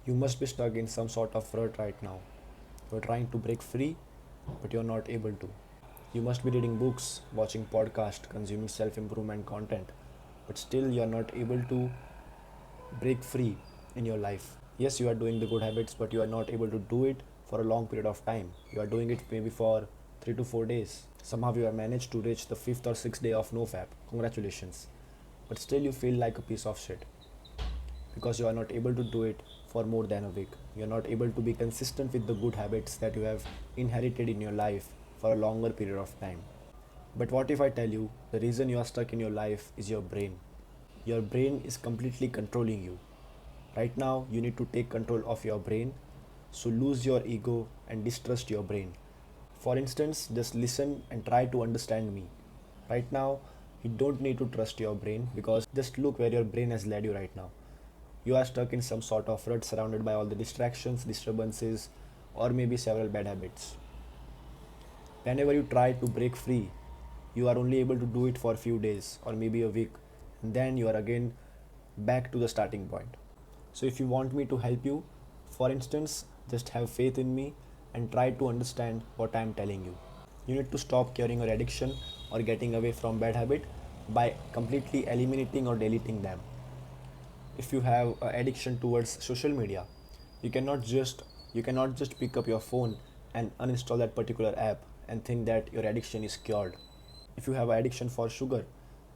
You must be stuck in some sort of rut right now. You're trying to break free, but you're not able to. You must be reading books, watching podcasts, consuming self improvement content, but still you're not able to break free in your life. Yes, you are doing the good habits, but you are not able to do it for a long period of time. You are doing it maybe for 3 to 4 days. Somehow you have managed to reach the 5th or 6th day of NoFap. Congratulations. But still you feel like a piece of shit because you are not able to do it for more than a week. You are not able to be consistent with the good habits that you have inherited in your life for a longer period of time. But what if I tell you the reason you are stuck in your life is your brain? Your brain is completely controlling you. Right now, you need to take control of your brain, so lose your ego and distrust your brain. For instance, just listen and try to understand me. Right now, you don't need to trust your brain because just look where your brain has led you right now. You are stuck in some sort of rut surrounded by all the distractions, disturbances, or maybe several bad habits. Whenever you try to break free, you are only able to do it for a few days or maybe a week, and then you are again back to the starting point. So, if you want me to help you, for instance, just have faith in me and try to understand what I am telling you. You need to stop curing your addiction or getting away from bad habit by completely eliminating or deleting them. If you have an addiction towards social media, you cannot just you cannot just pick up your phone and uninstall that particular app and think that your addiction is cured. If you have an addiction for sugar,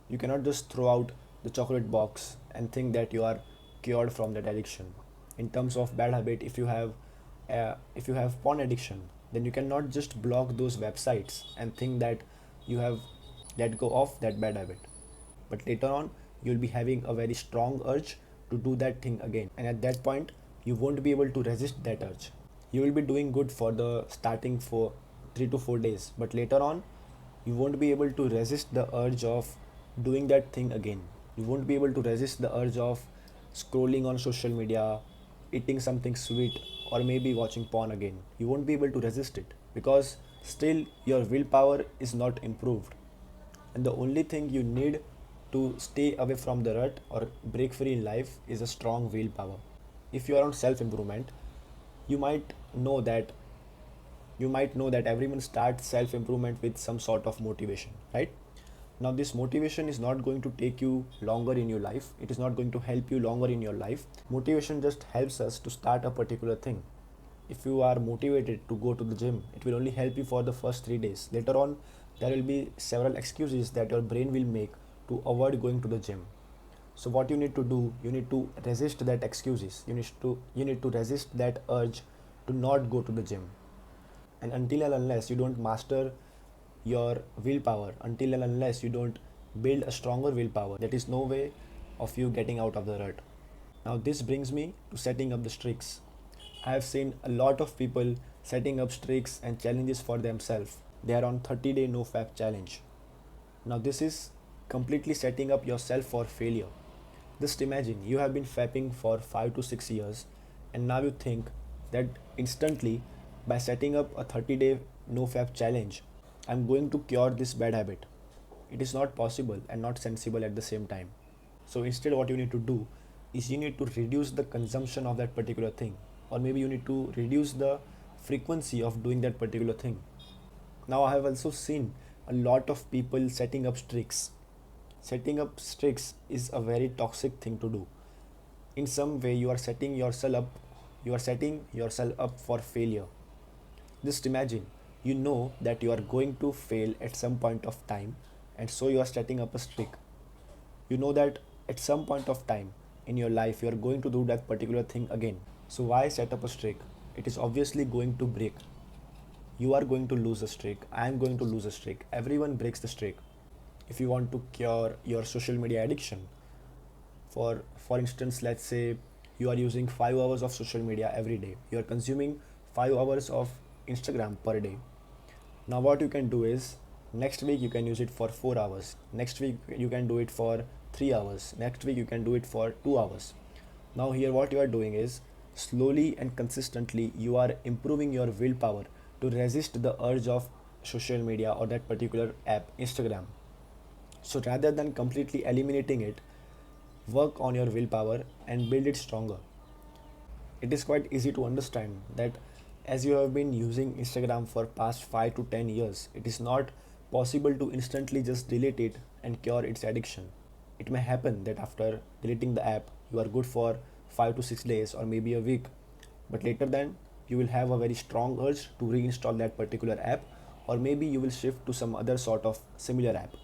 you cannot just throw out the chocolate box and think that you are cured from that addiction. In terms of bad habit, if you have porn addiction, then you cannot just block those websites and think that you have let go of that bad habit. But later on, you'll be having a very strong urge to do that thing again, and at that point you won't be able to resist that urge. You will be doing good for the starting for 3 to 4 days, but later on you won't be able to resist the urge of doing that thing again. You won't be able to resist the urge of scrolling on social media, eating something sweet, or maybe watching porn again. You won't be able to resist it because still your willpower is not improved. And the only thing you need to stay away from the rut or break free in life is a strong willpower. If you are on self improvement, you might know that everyone starts self improvement with some sort of motivation, right? Now this motivation is not going to take you longer in your life. It is not going to help you longer in your life. Motivation just helps us to start a particular thing. If you are motivated to go to the gym, it will only help you for the first 3 days. Later on, there will be several excuses that your brain will make to avoid going to the gym. So what you need to do, you need to resist that excuses. You need to resist that urge to not go to the gym. And until and unless you don't master your willpower, until and unless you don't build a stronger willpower, there is no way of you getting out of the rut. Now this brings me to setting up the streaks. I have seen a lot of people setting up streaks and challenges for themselves. They are on 30-day no fap challenge. Now this is completely setting up yourself for failure. Just imagine you have been fapping for 5 to 6 years and now you think that instantly by setting up a 30-day no fap challenge, I'm going to cure this bad habit. It is not possible and not sensible at the same time. So instead, what you need to do is you need to reduce the consumption of that particular thing, or maybe you need to reduce the frequency of doing that particular thing. Now, I have also seen a lot of people setting up streaks. Setting up streaks is a very toxic thing to do. In some way, you are setting yourself up for failure. Just imagine, you know that you are going to fail at some point of time, and so you are setting up a streak. You know that at some point of time in your life you are going to do that particular thing again. So why set up a streak? It is obviously going to break. You are going to lose a streak. I am going to lose a streak. Everyone breaks the streak. If you want to cure your social media addiction, for instance, let's say you are using 5 hours of social media every day. You are consuming 5 hours of Instagram per day. Now what you can do is next week you can use it for 4 hours. Next week you can do it for 3 hours. Next week you can do it for 2 hours. Now here what you are doing is slowly and consistently you are improving your willpower to resist the urge of social media or that particular app, Instagram. So rather than completely eliminating it, work on your willpower and build it stronger. It is quite easy to understand that as you have been using Instagram for past 5 to 10 years, it is not possible to instantly just delete it and cure its addiction. It may happen that after deleting the app, you are good for 5 to 6 days or maybe a week, but later then you will have a very strong urge to reinstall that particular app, or maybe you will shift to some other sort of similar app.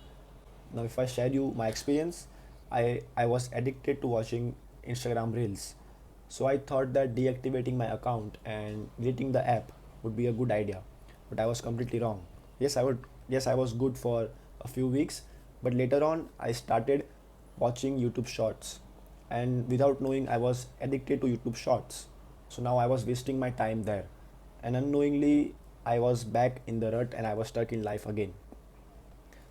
Now, if I share you my experience, I was addicted to watching Instagram Reels. So I thought that deactivating my account and deleting the app would be a good idea. But I was completely wrong. Yes, I was good for a few weeks, but later on I started watching YouTube shorts. And without knowing, I was addicted to YouTube shorts. So now I was wasting my time there. And unknowingly I was back in the rut and I was stuck in life again.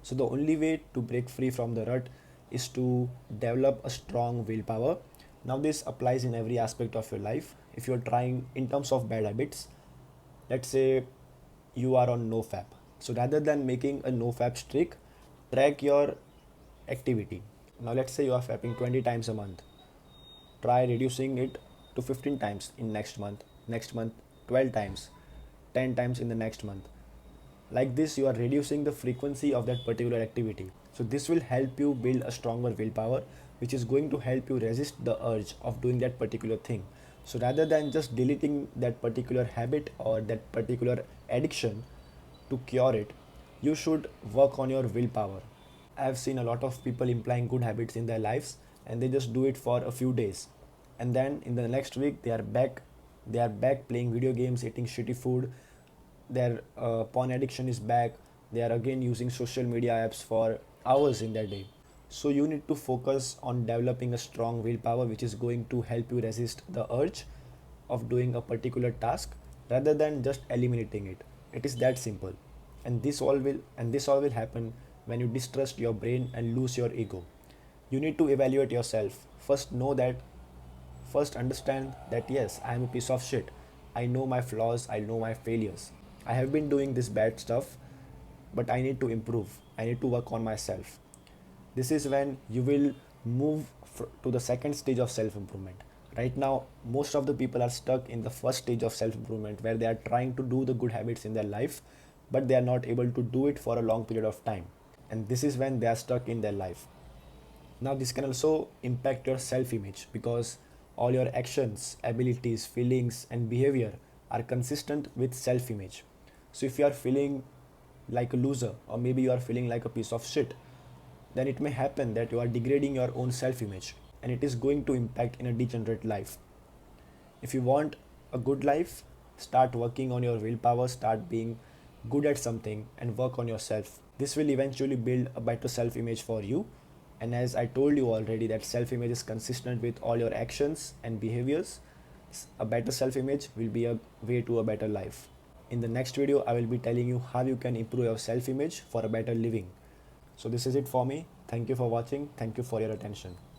So the only way to break free from the rut is to develop a strong willpower. Now this applies in every aspect of your life. If you're trying in terms of bad habits, let's say you are on nofap. So rather than making a nofap streak, track your activity. Now let's say you are fapping 20 times a month. Try reducing it to 15 times in next month 12 times, 10 times in the next month. Like this, you are reducing the frequency of that particular activity. So this will help you build a stronger willpower, which is going to help you resist the urge of doing that particular thing. So rather than just deleting that particular habit or that particular addiction to cure it, you should work on your willpower. I have seen a lot of people implying good habits in their lives and they just do it for a few days. And then in the next week they are back playing video games, eating shitty food, their porn addiction is back, they are again using social media apps for hours in their day. So you need to focus on developing a strong willpower which is going to help you resist the urge of doing a particular task rather than just eliminating it. It is that simple. And this all will happen when you distrust your brain and lose your ego. You need to evaluate yourself. First understand that yes, I am a piece of shit. I know my flaws, I know my failures. I have been doing this bad stuff, but I need to improve. I need to work on myself. This is when you will move to the second stage of self improvement. Right now, most of the people are stuck in the first stage of self improvement where they are trying to do the good habits in their life, but they are not able to do it for a long period of time. And this is when they are stuck in their life. Now, this can also impact your self image because all your actions, abilities, feelings, and behavior are consistent with self image. So, if you are feeling like a loser, or maybe you are feeling like a piece of shit, then it may happen that you are degrading your own self image and it is going to impact in a degenerate life. If you want a good life, start working on your willpower, start being good at something, and work on yourself. This will eventually build a better self image for you. And as I told you already, that self image is consistent with all your actions and behaviors. A better self image will be a way to a better life. In the next video, I will be telling you how you can improve your self image for a better living. So, this is it for me. Thank you for watching. Thank you for your attention.